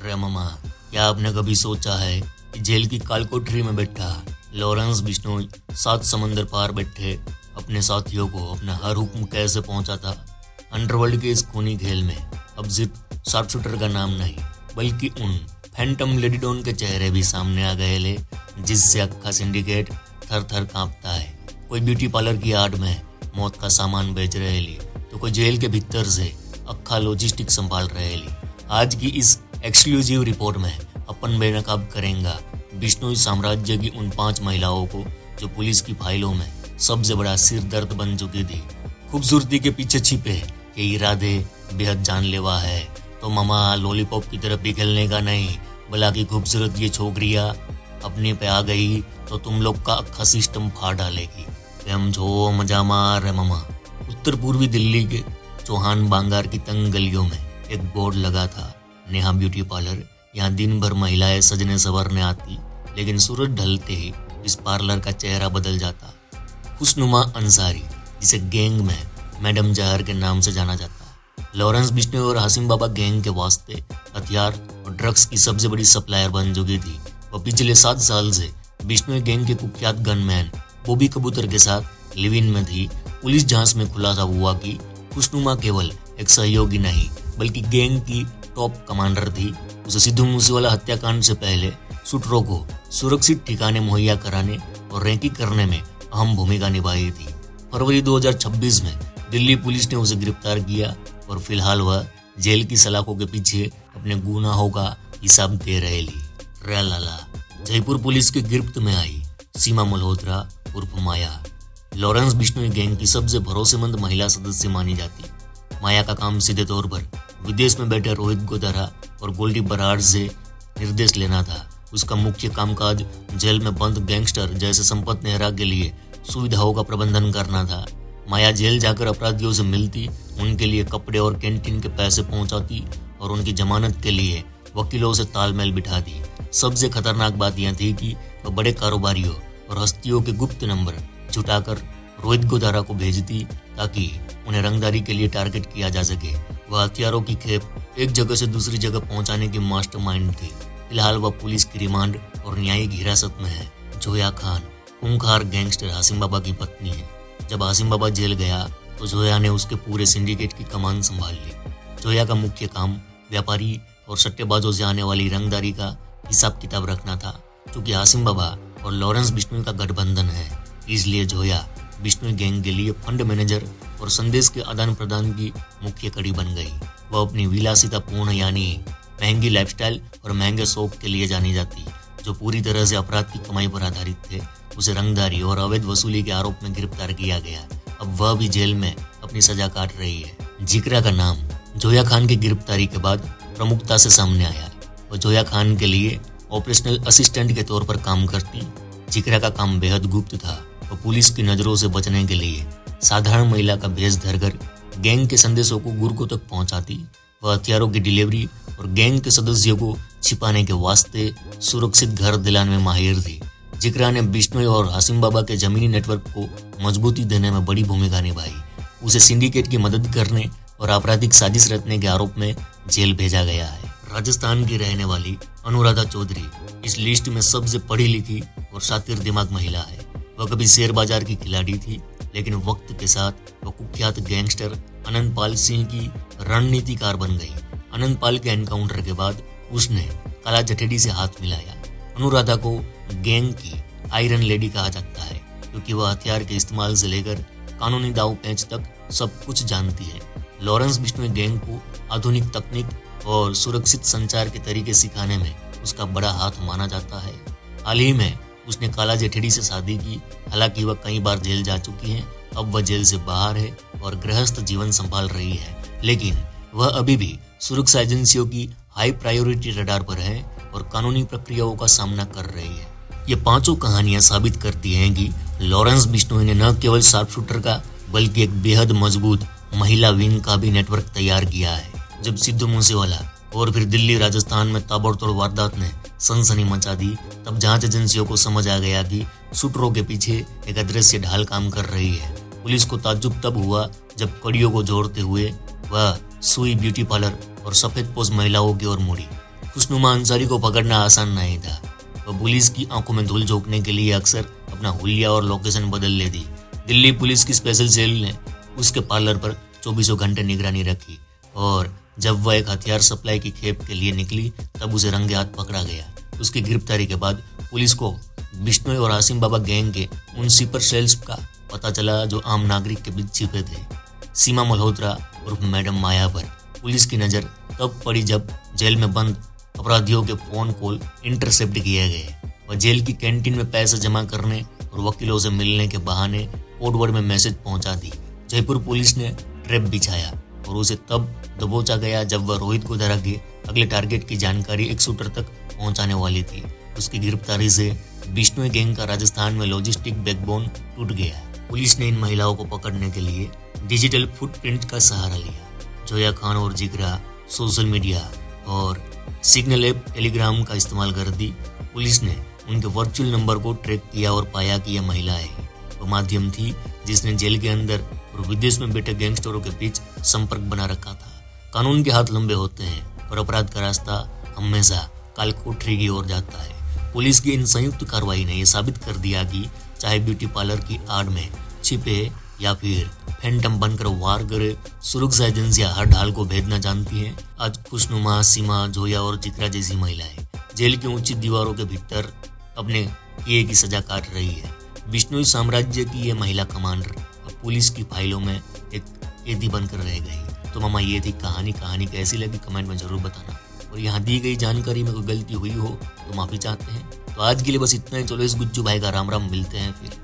रे मामा, क्या आपने कभी सोचा है कि जेल की कालकोठरी में बैठा लॉरेंस बिश्नोई 7 समंदर पार बैठे अपने साथियों को अपना हर हुक्म कैसे पहुंचाता। अंडरवर्ल्ड के इस खूनी खेल में अब सिर्फ शार्प शूटर का नाम नहीं, बल्कि उन फैंटम लेडीडॉन के चेहरे भी सामने आ गए ले, जिससे अक्खा सिंडिकेट थर थर कांपता है। कोई ब्यूटी पार्लर की आड़ में मौत का सामान बेच रहे ली, तो कोई जेल के भीतर से अक्खा लॉजिस्टिक संभाल रहे ली। आज की इस एक्सक्लूसिव रिपोर्ट में अपन बेनकाब करेंगे बिश्नोई साम्राज्य की उन 5 महिलाओं को जो पुलिस की फाइलों में सबसे बड़ा सिर दर्द बन चुकी थी। खूबसूरती के पीछे छिपे ये इरादे बेहद जानलेवा है, तो मामा लॉलीपॉप की तरफ भी खेलने का नहीं, बल्कि खूबसूरत ये छोकरियाँ अपने पे आ गई तो तुम लोग का अक्खा सिस्टम फाड़ डालेगी। हम जो मजा मार रहे मामा। उत्तर पूर्वी दिल्ली के चौहान बांगार की तंग गलियों में एक बोर्ड लगा था, नेहा ब्यूटी पार्लर। यहाँ दिन भर महिलाएं सजने संवरने आती, लेकिन सूरज ढलते ही इस पार्लर का चेहरा बदल जाता। खुशनुमा अंसारी, जिसे गैंग में मैडम जहर के नाम से जाना जाता, लॉरेंस बिश्नोई और हासिम बाबा गैंग के वास्ते हथियार और ड्रग्स की सबसे बड़ी सप्लायर बन चुकी थी। वह पिछले 7 साल से बिश्नोई गैंग के कुख्यात गनमैन बॉबी कबूतर के साथ लिव इन में थी। पुलिस जांच में खुलासा हुआ कि खुशनुमा केवल एक सहयोगी नहीं, बल्कि गैंग की टॉप कमांडर थी। उसे सिद्धू मूसेवाला हत्याकांड से पहले शूटरों को सुरक्षित ठिकाने मुहैया कराने और रैंकिंग करने में अहम भूमिका निभाई थी। फरवरी 2026 में दिल्ली पुलिस ने उसे गिरफ्तार किया और फिलहाल वह जेल की सलाखों के पीछे अपने गुनाहों का हिसाब दे रहे ली। लाला जयपुर पुलिस की गिरफ्त में आई सीमा मल्होत्रा उर्फ माया, लॉरेंस बिश्नोई गैंग की सबसे भरोसेमंद महिला सदस्य मानी जाती। माया का काम सीधे तौर पर विदेश में बैठे रोहित गोदारा और गोल्डी बराड़ से निर्देश लेना था। उसका मुख्य कामकाज जेल में बंद गैंगस्टर जैसे संपत नेहरा के लिए सुविधाओं का प्रबंधन करना था। माया जेल जाकर अपराधियों से मिलती, उनके लिए कपड़े और कैंटीन के पैसे पहुंचाती और उनकी जमानत के लिए वकीलों से तालमेल बिठाती। सबसे खतरनाक बात यह थी कि वह बड़े कारोबारियों और हस्तियों के गुप्त नंबर जुटाकर रोहित गोदारा को भेजती, ताकि उन्हें रंगदारी के लिए टारगेट किया जा सके। वह हथियारों की खेप एक जगह से दूसरी जगह पहुंचाने की मास्टरमाइंड थी। फिलहाल वह पुलिस की रिमांड और न्यायिक हिरासत में है। जोया खान खूंखार गैंगस्टर हासिम बाबा की पत्नी है। जब हासिम बाबा जेल गया तो जोया ने उसके पूरे सिंडिकेट की कमान संभाल ली। जोया का मुख्य काम व्यापारी और सट्टेबाजों से आने वाली रंगदारी का हिसाब किताब रखना था। क्योंकि हासिम बाबा और लॉरेंस बिश्नोई का गठबंधन है, इसलिए जोया बिश्नोई गैंग के लिए फंड मैनेजर और संदेश के आदान प्रदान की मुख्य कड़ी बन गई। वह अपनी विलासितापूर्ण यानी महंगी लाइफस्टाइल और महंगे शौक के लिए जानी जाती, जो पूरी तरह से अपराध की कमाई पर आधारित थे। उसे रंगदारी और अवैध वसूली के आरोप में गिरफ्तार किया गया। अब वह भी जेल में अपनी सजा काट रही है। जिक्रा का नाम जोया खान की गिरफ्तारी के बाद प्रमुखता से सामने आया। वह जोया खान के लिए ऑपरेशनल असिस्टेंट के तौर पर काम करती। जिक्रा का काम बेहद गुप्त था। वह पुलिस की नजरों से बचने के लिए साधारण महिला का भेष धरकर गैंग के संदेशों को गुर्गों तक पहुंचाती। वह हथियारों की डिलीवरी और गैंग के सदस्यों को छिपाने के वास्ते सुरक्षित घर दिलाने में माहिर थी। जिक्रा ने बिश्नोई और हासिम बाबा के जमीनी नेटवर्क को मजबूती देने में बड़ी भूमिका निभाई। उसे सिंडिकेट की मदद करने और आपराधिक साजिश रचने के आरोप में जेल भेजा गया है। राजस्थान की रहने वाली अनुराधा चौधरी इस लिस्ट में सबसे पढ़ी लिखी और शातिर दिमाग महिला है। वह कभी शेयर बाजार की खिलाड़ी थी, लेकिन वक्त के साथ वह कुख्यात गैंगस्टर अनंतपाल सिंह की रणनीतिकार बन गई। अनंतपाल के एनकाउंटर के बाद उसने काला जठेडी से हाथ मिलाया। अनुराधा को गैंग की आयरन लेडी कहा जाता है, क्योंकि वह हथियार के इस्तेमाल से लेकर कानूनी दाव पेंच तक सब कुछ जानती है। लॉरेंस बिश्नोई गैंग को आधुनिक तकनीक और सुरक्षित संचार के तरीके सिखाने में उसका बड़ा हाथ माना जाता है। हाल ही में उसने काला जेठेडी से शादी की। हालांकि वह कई बार जेल जा चुकी है। अब वह जेल से बाहर है और गृहस्थ जीवन संभाल रही है, लेकिन वह अभी भी सुरक्षा एजेंसियों की हाई प्रायोरिटी रडार पर है और कानूनी प्रक्रियाओं का सामना कर रही है। ये 5 कहानियां साबित करती हैं कि लॉरेंस बिश्नोई ने न केवल शार्प शूटर का, बल्कि एक बेहद मजबूत महिला विंग का भी नेटवर्क तैयार किया है। जब सिद्धू मूसेवाला और फिर दिल्ली राजस्थान में ताबड़तोड़ वारदात ने सनसनी मचा दी, तब जांच एजेंसियों को समझ आ गया कि शूटरों के पीछे एक अदृश्य ढाल काम कर रही है। पुलिस को ताज्जुब तब हुआ जब कड़ियों को जोड़ते हुए वह सुई ब्यूटी पार्लर और सफेद पोश महिलाओं की ओर मुड़ी। खुशनुमा अंसारी को पकड़ना आसान नहीं था। वह पुलिस की आंखों में धूल झोंकने के लिए अक्सर अपना हुलिया और लोकेशन बदल लेती। दिल्ली पुलिस की स्पेशल सेल ने उसके पार्लर पर 24 घंटे निगरानी रखी और जब वह एक हथियार सप्लाई की खेप के लिए निकली तब उसे रंगे हाथ पकड़ा गया। उसकी गिरफ्तारी के बाद पुलिस को बिश्नोई और आसिम बाबा गैंग के उन स्लीपर सेल्स का पता चला जो आम नागरिक के बीच छिपे थे। सीमा मल्होत्रा और मैडम माया पर पुलिस की नज़र तब पड़ी जब जेल में बंद अपराधियों के फोन कॉल इंटरसेप्ट किए गए। वह जेल की कैंटीन में पैसे जमा करने और वकीलों से मिलने के बहाने कोडवर्ड में मैसेज पहुंचा दी। जयपुर पुलिस ने ट्रैप बिछाया और उसे तब दबोचा गया जब वह रोहित को धरा के अगले टारगेट की जानकारी एक शूटर तक पहुंचाने वाली थी। उसकी गिरफ्तारी से बिश्नोई गैंग का राजस्थान में लॉजिस्टिक बैकबोन टूट गया। पुलिस ने इन महिलाओं को पकड़ने के लिए डिजिटल फुटप्रिंट का सहारा लिया। जोया खान और जिगरा सोशल मीडिया और सिग्नल ऐप टेलीग्राम का इस्तेमाल कर दी। पुलिस ने उनके वर्चुअल नंबर को ट्रैक किया और पाया कि यह महिलाएं वो माध्यम थी जिसने जेल के अंदर और विदेश में बैठे गैंगस्टरों के बीच संपर्क बना रखा था। कानून के हाथ लंबे होते हैं और अपराध का रास्ता हमेशा कालकोठरी की ओर जाता है। पुलिस की इन संयुक्त कार्रवाई ने यह साबित कर दिया कि चाहे ब्यूटी पार्लर की आड़ में छिपे या फिर फैंटम बनकर वार करे, सुरक्षा एजेंसियां हर ढाल को भेदना जानती हैं। आज खुशनुमा, सीमा, जोया और जिक्रा जैसी महिलाएं जेल की ऊंची दीवारों के भीतर अपने किए की सजा काट रही है। बिश्नोई साम्राज्य की ये महिला कमांडर अब पुलिस की फाइलों में एक कैदी बनकर रह गई। तो मामा ये थी कहानी कैसी लगी कमेंट में जरूर बताना। और यहाँ दी गई जानकारी में कोई गलती हुई हो तो माफी चाहते हैं। तो आज के लिए बस इतना ही। चलो इस गुज्जू भाई का राम राम, मिलते हैं फिर।